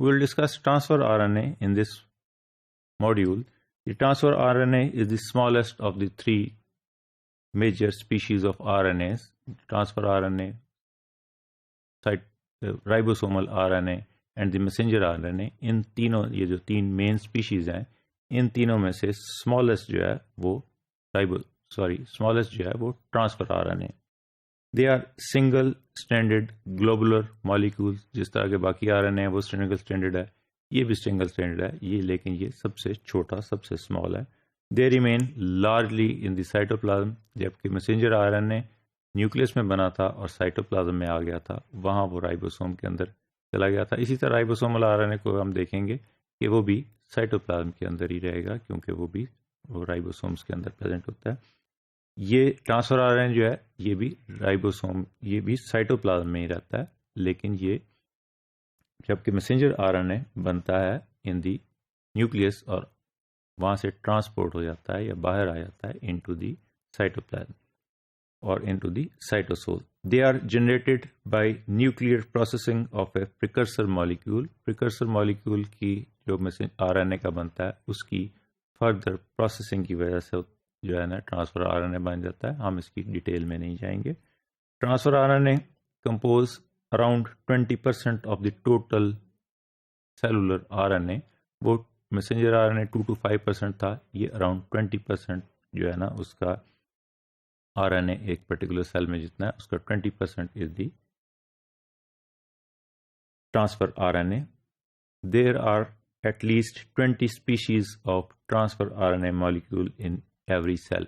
We will discuss transfer RNA in this module. The transfer RNA is the smallest of the three major species of RNAs. Transfer RNA, ribosomal RNA and the messenger RNA. ان تینوں یہ جو تین مین species ہیں ان تینوں میں سے smallest جو ہے وہ transfer RNA. They are single stranded globular molecules. جس طرح کے باقی RNA ہیں وہ single stranded ہے, یہ بھی single stranded ہے, یہ لیکن یہ سب سے چھوٹا, سب سے small ہے. They remain largely in the cytoplasm. جبکہ messenger RNA نیوکلیس میں بنا تھا اور سائٹوپلازم میں آ گیا تھا, وہاں وہ رائبوسوم کے اندر چلا گیا تھا. اسی طرح رائبوسومل RNA کو ہم دیکھیں گے کہ وہ بھی سائٹوپلازم کے اندر ہی رہے گا, کیونکہ وہ رائبوسومز کے اندر پریزنٹ ہوتا ہے. یہ ٹرانسفر RNA جو ہے یہ بھی رائبوسوم, یہ بھی سائٹوپلازم میں ہی رہتا ہے, لیکن یہ جبکہ میسنجر RNA بنتا ہے ان دی نیوکلیس اور وہاں سے ٹرانسپورٹ ہو جاتا ہے یا باہر آ جاتا ہے انٹو دی سائٹوپلازم اور into the cytosol. They are generated by nuclear processing of a precursor molecule. Precursor molecule کی جو RNA کا بنتا ہے اس کی فردر پروسیسنگ کی وجہ سے جو ہے نا ٹرانسفر RNA بن جاتا ہے. ہم اس کی ڈیٹیل میں نہیں جائیں گے. Transfer RNA compose around 20% of the total cellular RNA. وہ میسنجر RNA 2 to 5% تھا, یہ اراؤنڈ 20% جو ہے نا اس کا RNA ایک پرٹیکولر سیل میں جتنا ہے اس کا 20% is the transfer RNA. There are at least 20 species of transfer RNA molecule in every cell.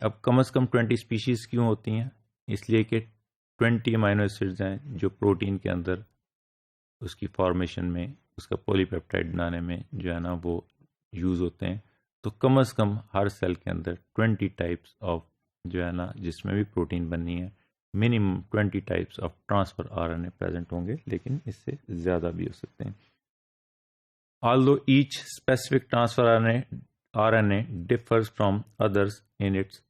اب کم از کم 20 species کیوں ہوتی ہیں؟ اس لیے کہ 20 امینو ایسڈز ہیں جو پروٹین کے اندر اس کی فارمیشن میں, اس کا پولی پیپٹائڈ بنانے میں جو ہے نا وہ یوز ہوتے ہیں. تو کم از کم ہر سیل کے اندر 20 ٹائپس آف جو ہے نا جس میں بھی پروٹین بننی ہے, minimum 20 types of transfer RNA present ہوں گے, لیکن اس سے زیادہ بھی ہو سکتے ہیں. Although each specific transfer RNA differs from others in its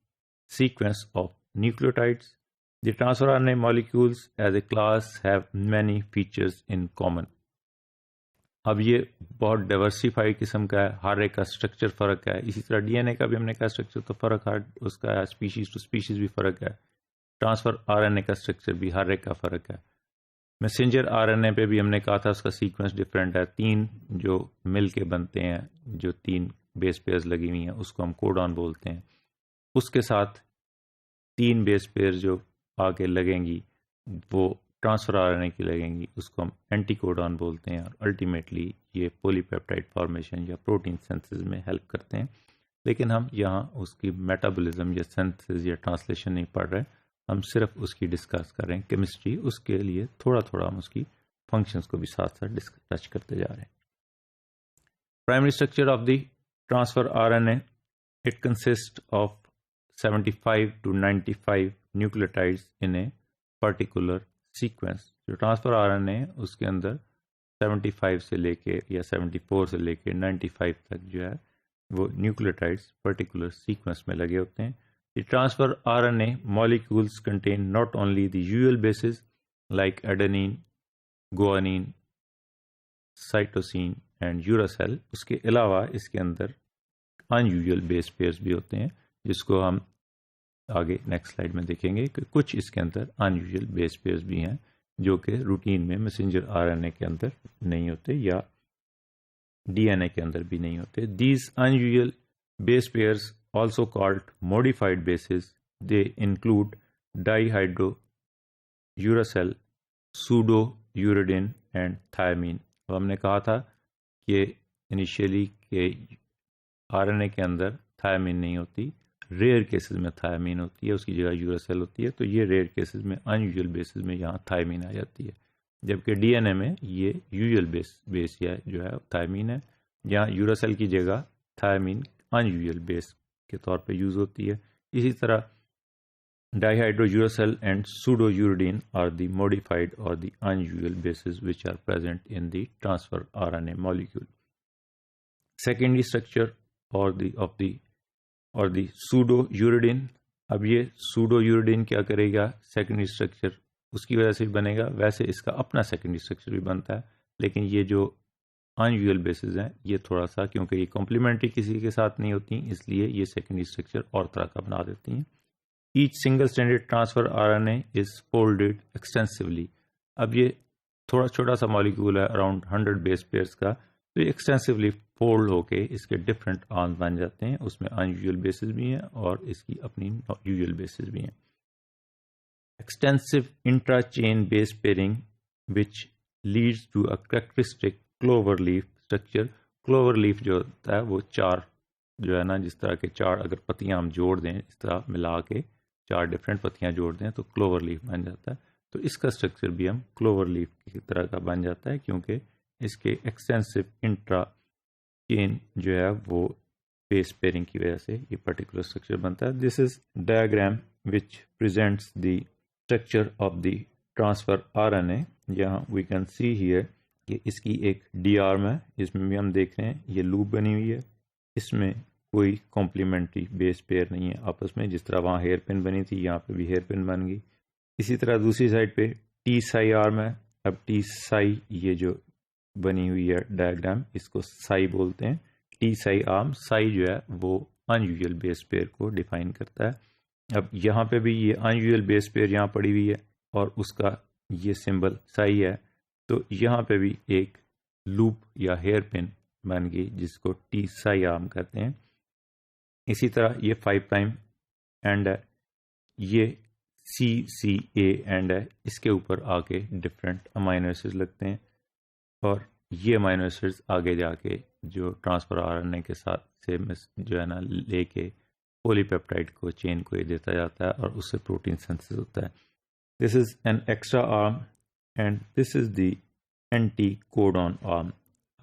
sequence of nucleotides, the transfer RNA molecules as a class have many features in common. اب یہ بہت ڈائیورسیفائی قسم کا ہے, ہر ایک کا اسٹرکچر فرق ہے. اسی طرح DNA کا بھی ہم نے کہا اسٹرکچر تو فرق ہے, اس کا اسپیشیز ٹو اسپیشیز بھی فرق ہے. ٹرانسفر RNA کا اسٹرکچر بھی ہر ایک کا فرق ہے. میسنجر RNA پہ بھی ہم نے کہا تھا اس کا سیکوینس ڈفرینٹ ہے. 3 جو مل کے بنتے ہیں, جو 3 بیس پیئرز لگی ہوئی ہیں اس کو ہم کوڈون بولتے ہیں. اس کے ساتھ 3 بیس پیئر جو آگے لگیں گی وہ ٹرانسفر RNA کی لگیں گی, اس کو ہم اینٹی کوڈون بولتے ہیں, اور الٹیمیٹلی یہ پولی پیپٹائڈ فارمیشن یا پروٹین سینتھسز میں ہیلپ کرتے ہیں. لیکن ہم یہاں اس کی میٹابولزم یا سینتھسز یا ٹرانسلیشن نہیں پڑھ رہے, ہم صرف اس کی ڈسکس کر رہے ہیں کیمسٹری. اس کے لیے تھوڑا تھوڑا ہم اس کی فنکشنز کو بھی ساتھ ساتھ ٹچ کرتے جا رہے ہیں. Primary structure of the transfer RNA, it consist of 75 to 95 nucleotides in a particular sequence. جو ٹرانسفر RNA ہے اس کے اندر 75 سے لے کے یا 74 سے لے کے 95 تک جو ہے وہ نیوکلیوٹائڈز پرٹیکولر سیکوینس میں لگے ہوتے ہیں. The transfer RNA molecules contain not only the usual bases like adenine, guanine, cytosine and uracil, اس کے علاوہ اس کے اندر unusual base pairs بھی ہوتے ہیں, جس کو ہم آگے نیکسٹ سلائیڈ میں دیکھیں گے کہ کچھ اس کے اندر unusual base pairs بھی ہیں جو کہ روٹین میں میسنجر RNA کے اندر نہیں ہوتے یا DNA کے اندر بھی نہیں ہوتے. These unusual base pairs also called modified bases, they include dihydrouracil, pseudouridine and thiamine. ہم نے کہا تھا کہ انیشیلی کہ RNA کے اندر تھائمین نہیں ہوتی, ریئر کیسز میں تھائمین ہوتی ہے, اس کی جگہ یوراسیل ہوتی ہے. تو یہ ریئر کیسز میں انیوژل بیسز میں یہاں تھائمین آ جاتی ہے, جبکہ DNA میں یہ یوزل بیس یا جو ہے تھائمین ہے. یہاں یوراسیل کی جگہ تھائمین انیوژل بیس کے طور پہ یوز ہوتی ہے. اسی طرح dihydrouracil and pseudouridine are the modified or the unusual bases which are present in the transfer RNA molecule. Secondary structure of the pseudouridine. اب یہ pseudouridine کیا کرے گا, سیکنڈری اسٹرکچر اس کی وجہ سے بھی بنے گا. ویسے اس کا اپنا سیکنڈری اسٹرکچر بھی بنتا ہے, لیکن یہ جو ان یوزل بیسز ہیں یہ تھوڑا سا کیونکہ یہ کمپلیمنٹری کسی کے ساتھ نہیں ہوتی اس لیے یہ سیکنڈری اسٹرکچر اور طرح کا بنا دیتی ہیں. Each single stranded transfer RNA is folded extensively. اب یہ تھوڑا چھوٹا سا مالیکول ہے اراؤنڈ 100 بیس پیئرس کا, تو یہ ایکسٹینسولی فولڈ ہو کے اس کے ڈفرینٹ آرمز بن جاتے ہیں. اس میں ان یوزل بیسز بھی ہیں اور اس کی اپنی یوزل بیسز بھی ہیں. Extensive intra chain base pairing which leads to a characteristic clover leaf structure. Clover leaf جو ہوتا ہے وہ چار جو ہے نا, جس طرح کے چار اگر پتیاں ہم جوڑ دیں اس طرح ملا کے چار ڈفرینٹ پتیاں جوڑ دیں تو کلوور لیف بن جاتا ہے. تو اس کا اسٹرکچر بھی ہم کلوور لیف کی طرح کا بن جاتا ہے کیونکہ اس کے ایکسٹینسو انٹرا چین جو ہے وہ بیس پیئرنگ کی وجہ سے یہ پرٹیکولر اسٹرکچر بنتا ہے. This is diagram which presents the structure of the transfer RNA. یہاں وی کین سی ہیئر کہ اس کی ایک ڈی آرم ہے, اس میں بھی ہم دیکھ رہے ہیں یہ لوپ بنی ہوئی ہے. اس میں کوئی کمپلیمنٹری بیس پیئر نہیں ہے آپس میں, جس طرح وہاں ہیئر پن بنی تھی یہاں پہ بھی ہیئر پن بن گئی. اسی طرح دوسری سائڈ پہ ٹی سائی آرم ہے. اب ٹی سائی یہ جو بنی ہوئی ہے ڈائیگرام اس کو سائی بولتے ہیں. ٹی سائی آرم, سائی جو ہے وہ ان یوزل بیس پیئر کو ڈیفائن کرتا ہے. اب یہاں پہ بھی یہ ان یوزل بیس پیئر یہاں پڑی ہوئی ہے اور اس کا یہ سمبل سائی ہے, تو یہاں پہ بھی ایک لوپ یا ہیئر پن بن گئی جس کو ٹی سائی آرم کہتے ہیں. اسی طرح یہ 5 پرائم اینڈ ہے, یہ CCA اینڈ ہے, اس کے اوپر آ کے ڈفرینٹ امائنو ایسڈ لگتے ہیں اور یہ امائنو ایسڈ آگے جا کے جو ٹرانسفر RNA کے ساتھ سے جو ہے نا لے کے پولی پیپٹائڈ کو چین کو یہ دیتا جاتا ہے اور اس سے پروٹین سینتھسس ہوتا ہے. This is an extra arm and this is the anticodon arm.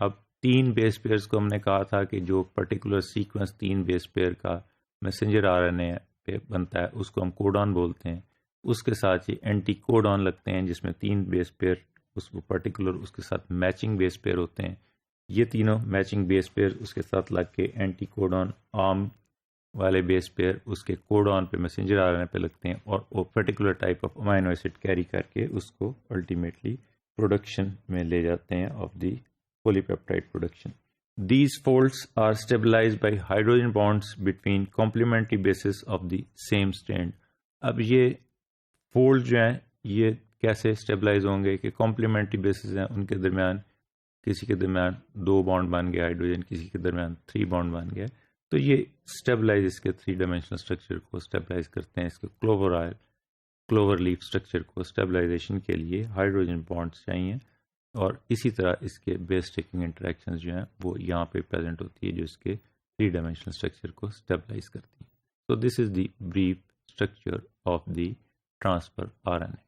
اب 3 بیس پیئرس کو ہم نے کہا تھا کہ جو پرٹیکولر سیکوینس 3 بیس پیئر کا میسنجر RNA پہ بنتا ہے اس کو ہم کوڈون بولتے ہیں. اس کے ساتھ یہ اینٹی کوڈون لگتے ہیں جس میں 3 بیس پیئر اس کو پرٹیکولر اس کے ساتھ میچنگ بیس پیئر ہوتے ہیں. یہ تینوں میچنگ بیس پیئر اس کے ساتھ لگ کے اینٹی کوڈون آرم والے بیس پیئر اس کے کوڈون پہ میسنجر RNA پہ لگتے ہیں اور وہ particular type of amino acid carry کر کے اس کو الٹیمیٹلی پروڈکشن میں لے جاتے ہیں آف دی پولی پیپٹائڈ پروڈکشن. These folds are stabilized by hydrogen bonds between complementary bases of the same strand. اب یہ فولڈ جو ہیں یہ کیسے اسٹیبلائز ہوں گے کہ کمپلیمنٹری بیسز ہیں ان کے درمیان, کسی کے درمیان 2 بانڈ بن گیا ہائیڈروجن, کسی کے درمیان 3 بانڈ بن گیا, تو یہ اسٹیبلائز اس کے 3 ڈائمینشنل اسٹرکچر کو اسٹیبلائز کرتے ہیں. اس کے کلوور لیف اسٹرکچر کو اسٹیبلائزیشن کے لیے ہائیڈروجن بانڈس چاہیے اور اسی طرح اس کے بیس ٹیکنگ انٹریکشنز جو ہیں وہ یہاں پہ پریزنٹ ہوتی ہے جو اس کے 3 ڈائمینشنل اسٹرکچر کو اسٹیبلائز کرتی ہیں. So this is the brief structure of the transfer RNA.